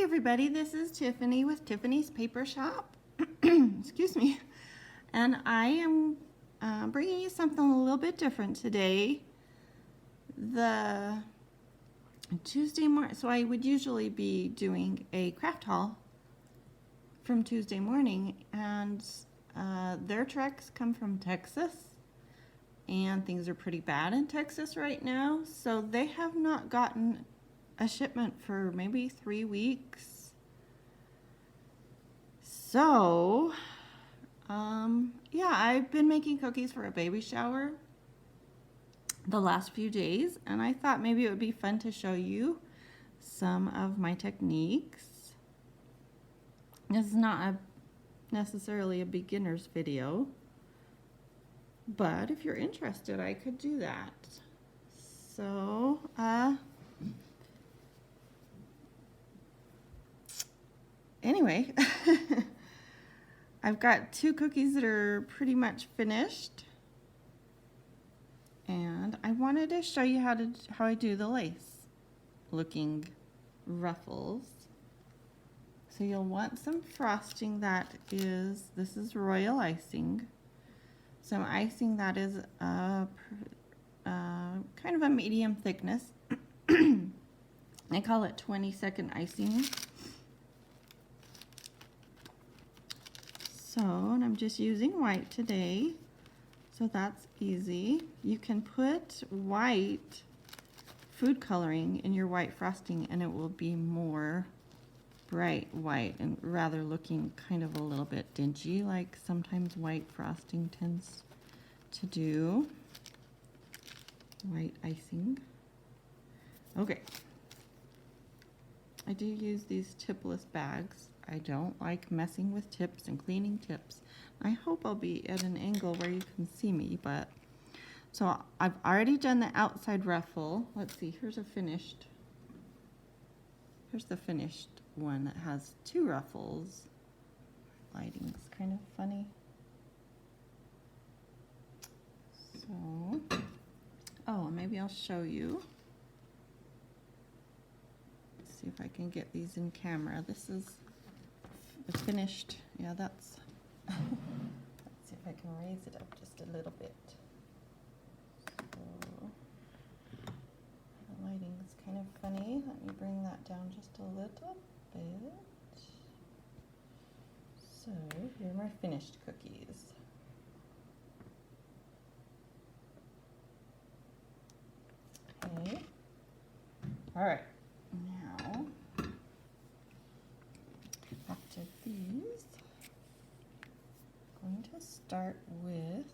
everybody, this is Tiffany with Tiffany's Paper Shop. Excuse me. And I am bringing you something a little bit different today. The Tuesday morning, so I would usually be doing a craft haul from Tuesday morning, and their trucks come from Texas, and things are pretty bad in Texas right now, so they have not gotten a shipment for maybe 3 weeks. So yeah, I've been making cookies for a baby shower the last few days, and I thought maybe it would be fun to show you some of my techniques. This is not necessarily a beginner's video, but if you're interested, I could do that. So anyway, I've got 2 cookies that are pretty much finished, and I wanted to show you how I do the lace looking ruffles. So you'll want some frosting this is royal icing. Some icing that is kind of a medium thickness. I call it 20-second icing. So, and I'm just using white today, so that's easy. You can put white food coloring in your white frosting and it will be more bright white and rather looking kind of a little bit dingy, like sometimes white frosting tends to do. White icing. Okay. I do use these tipless bags. I don't like messing with tips and cleaning tips. I hope I'll be at an angle where you can see me, but so I've already done the outside ruffle. Let's see, here's the finished one that has 2 ruffles. Lighting's kind of funny. So, oh, maybe I'll show you. Let's see if I can get these in camera. This is the finished, yeah, that's, let's see if I can raise it up just a little bit. So, the lighting is kind of funny. Let me bring that down just a little bit. So, here are my finished cookies. Okay. All right. Now, after these, I'm going to start with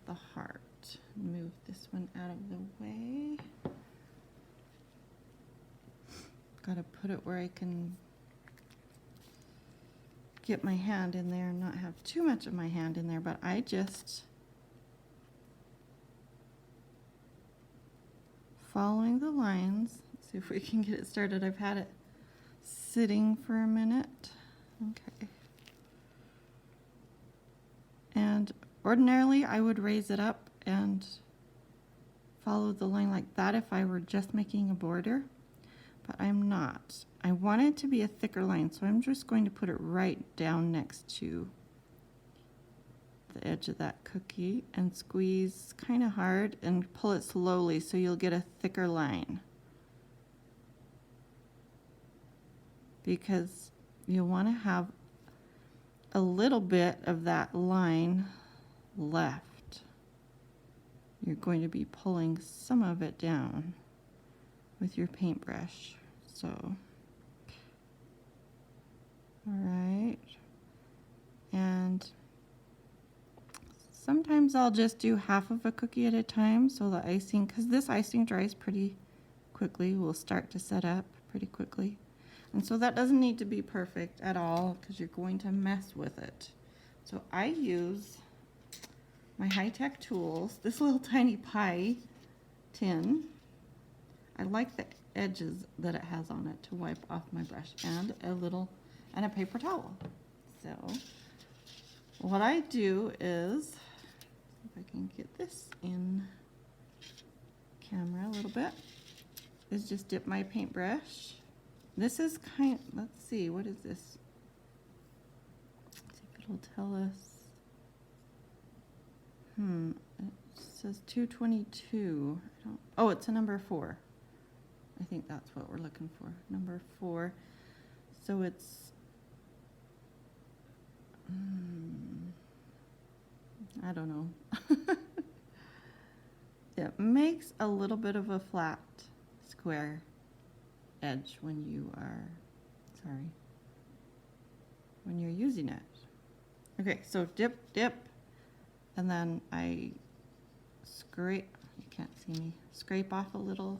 the heart. Move this one out of the way. Got to put it where I can get my hand in there and not have too much of my hand in there, but I just following the lines. Let's see if we can get it started. I've had it sitting for a minute. Okay. And ordinarily I would raise it up and follow the line like that if I were just making a border, but I'm not. I want it to be a thicker line, so I'm just going to put it right down next to the edge of that cookie and squeeze kind of hard and pull it slowly so you'll get a thicker line, because you'll want to have a little bit of that line left. You're going to be pulling some of it down with your paintbrush. So, all right, and sometimes I'll just do half of a cookie at a time, so the icing, because this icing dries pretty quickly, will start to set up pretty quickly. And so that doesn't need to be perfect at all because you're going to mess with it. So I use my high-tech tools, this little tiny pie tin. I like the edges that it has on it to wipe off my brush, and a paper towel. So what I do is, if I can get this in camera a little bit is just dip my paintbrush. This is let's see, what is this? Let's see if it'll tell us. It says 222. Oh, it's a number 4. I think that's what we're looking for. Number 4. So it's, I don't know. It makes a little bit of a flat square edge when you're using it. Okay, so dip, and then I scrape, you can't see me, scrape off a little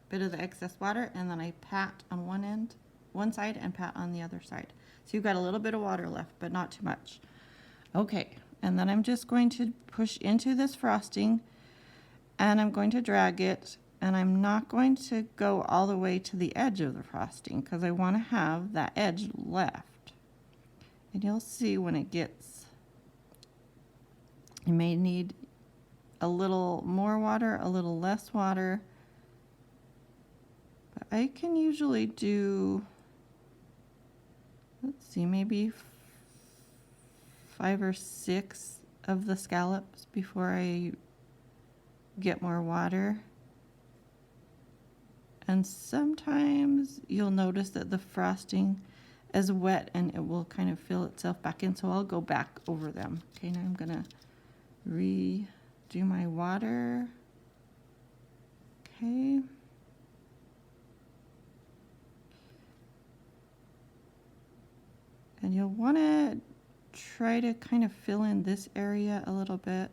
bit of the excess water, and then I pat on one side and pat on the other side. So you've got a little bit of water left, but not too much. Okay, and then I'm just going to push into this frosting, and I'm going to drag it, and I'm not going to go all the way to the edge of the frosting because I want to have that edge left. And you'll see when it gets, you may need a little more water, a little less water. But I can usually do, let's see, maybe 5 or 6 of the scallops before I get more water. And sometimes you'll notice that the frosting is wet and it will kind of fill itself back in, so I'll go back over them. Okay, now I'm gonna redo my water. Okay. And you'll want to try to kind of fill in this area a little bit.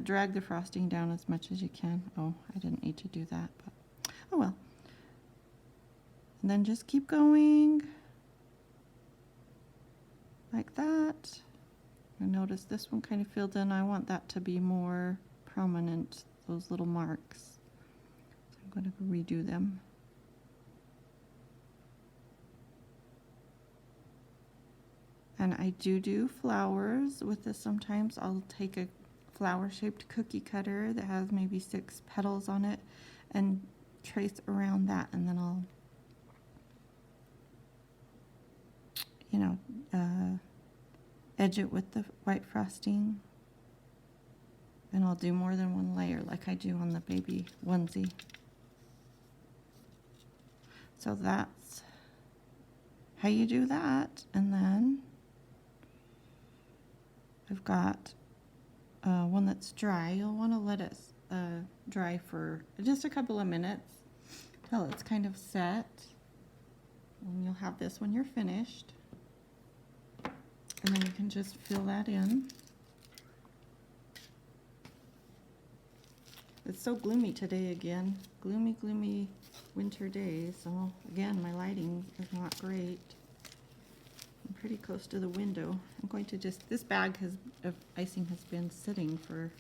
Drag the frosting down as much as you can. Oh, I didn't need to do that, but oh well. And then just keep going like that. And notice this one kind of filled in. I want that to be more prominent, those little marks. So I'm going to redo them. And I do flowers with this sometimes. I'll take a flower-shaped cookie cutter that has maybe 6 petals on it and trace around that, and then I'll, edge it with the white frosting. And I'll do more than one layer like I do on the baby onesie. So that's how you do that. And then I've got one that's dry. You'll want to let it dry for just a couple of minutes till it's kind of set. And you'll have this when you're finished. And then you can just fill that in. It's so gloomy today again. Gloomy winter day. So again, my lighting is not great. I'm pretty close to the window. I'm going to this bag of icing has been sitting for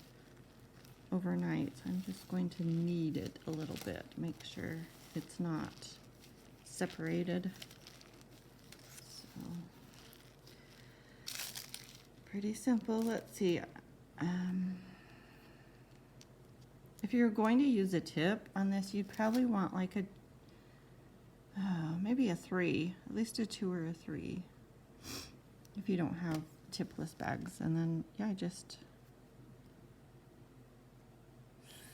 overnight. So I'm just going to knead it a little bit. Make sure it's not separated. So pretty simple. Let's see. If you're going to use a tip on this, you'd probably want like maybe a 3, at least a 2 or a 3, if you don't have tipless bags. And then, yeah, just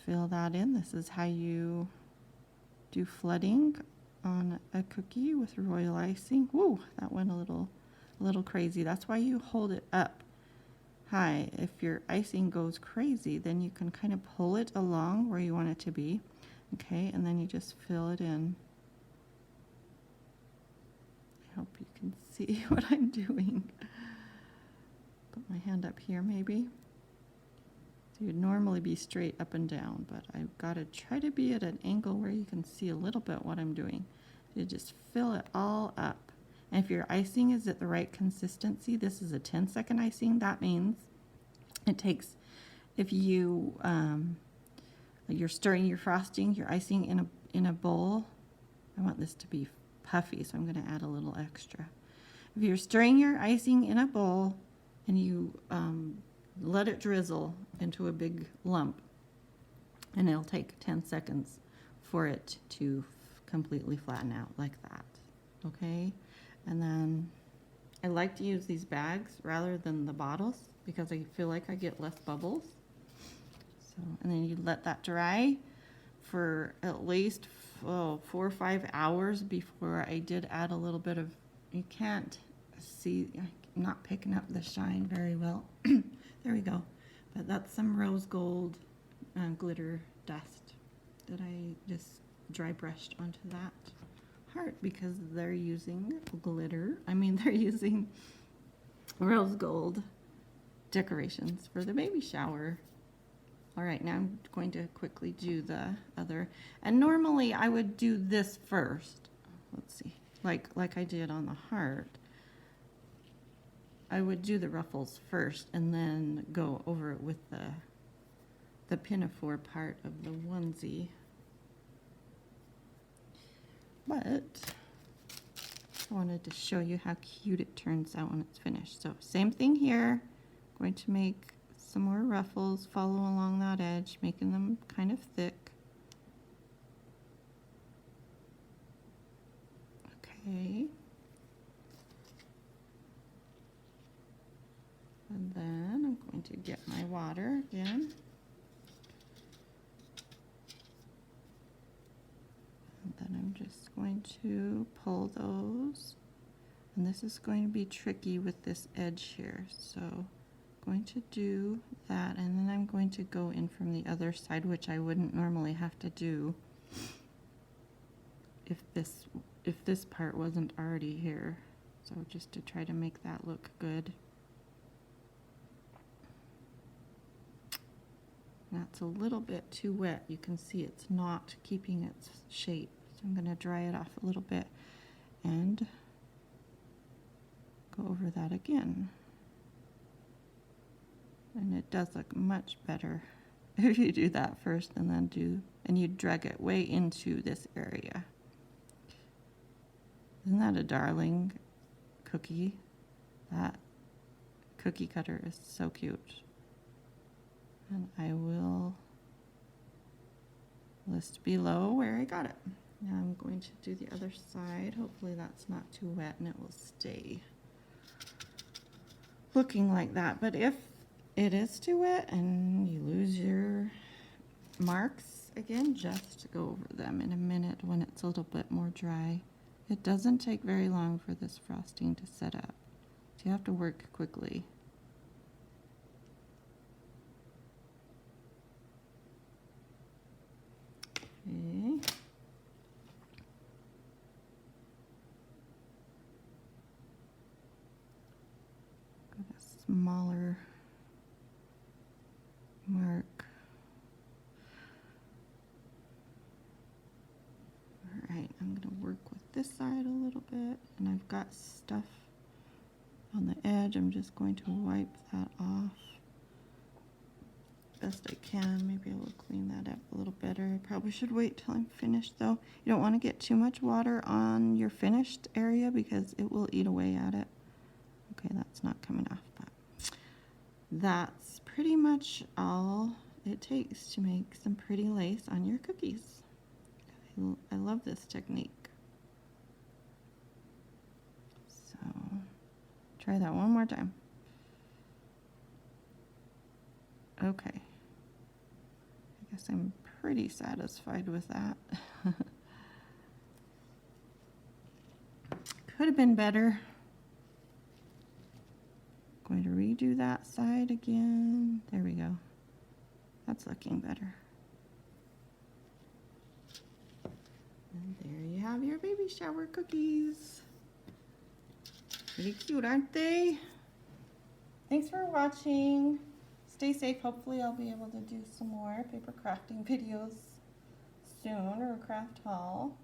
fill that in. This is how you do flooding on a cookie with royal icing. Woo, that went a little crazy. That's why you hold it up high. If your icing goes crazy, then you can kind of pull it along where you want it to be. Okay, and then you just fill it in. I hope you can see what I'm doing. Put my hand up here maybe. So you'd normally be straight up and down, but I've got to try to be at an angle where you can see a little bit what I'm doing. You just fill it all up. And if your icing is at the right consistency, this is a 10-second icing. That means it takes, if you're stirring your frosting, your icing in a bowl. I want this to be puffy, so I'm going to add a little extra. If you're stirring your icing in a bowl and you let it drizzle into a big lump, and it'll take 10 seconds for it to completely flatten out like that. Okay, and then I like to use these bags rather than the bottles because I feel like I get less bubbles. So, and then you let that dry for at least 4 or 5 hours before I did add a little bit of, you can't see, I'm not picking up the shine very well. There we go. But that's some rose gold glitter dust that I just dry brushed onto that heart because they're using glitter. I mean, they're using rose gold decorations for the baby shower. All right, now I'm going to quickly do the other. And normally I would do this first. Let's see, like I did on the heart. I would do the ruffles first and then go over it with the pinafore part of the onesie. But I wanted to show you how cute it turns out when it's finished. So same thing here. I'm going to make some more ruffles, follow along that edge, making them kind of thick. Okay. And then I'm going to get my water again. And then I'm just going to pull those. And this is going to be tricky with this edge here. So going to do that, and then I'm going to go in from the other side, which I wouldn't normally have to do if this part wasn't already here. So just to try to make that look good. That's a little bit too wet. You can see it's not keeping its shape. So I'm going to dry it off a little bit and go over that again. And it does look much better if you do that first and then you drag it way into this area. Isn't that a darling cookie? That cookie cutter is so cute. And I will list below where I got it. Now I'm going to do the other side. Hopefully that's not too wet and it will stay looking like that. But if it is too wet and you lose your marks, again, just go over them in a minute when it's a little bit more dry. It doesn't take very long for this frosting to set up, so you have to work quickly. Okay. Got a smaller mark. All right, I'm going to work with this side a little bit, and I've got stuff on the edge. I'm just going to wipe that off best I can. Maybe I will clean that up a little better. I probably should wait till I'm finished though. You don't want to get too much water on your finished area because it will eat away at it. Okay, that's not coming off, but that's pretty much all it takes to make some pretty lace on your cookies. I love this technique. So try that one more time. Okay. I guess I'm pretty satisfied with that. Could have been better. Going to redo that side again. There we go. That's looking better. And there you have your baby shower cookies. Pretty cute, aren't they? Thanks for watching. Stay safe. Hopefully I'll be able to do some more paper crafting videos soon, or a craft haul.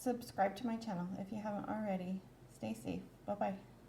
Subscribe to my channel if you haven't already. Stay safe. Bye-bye.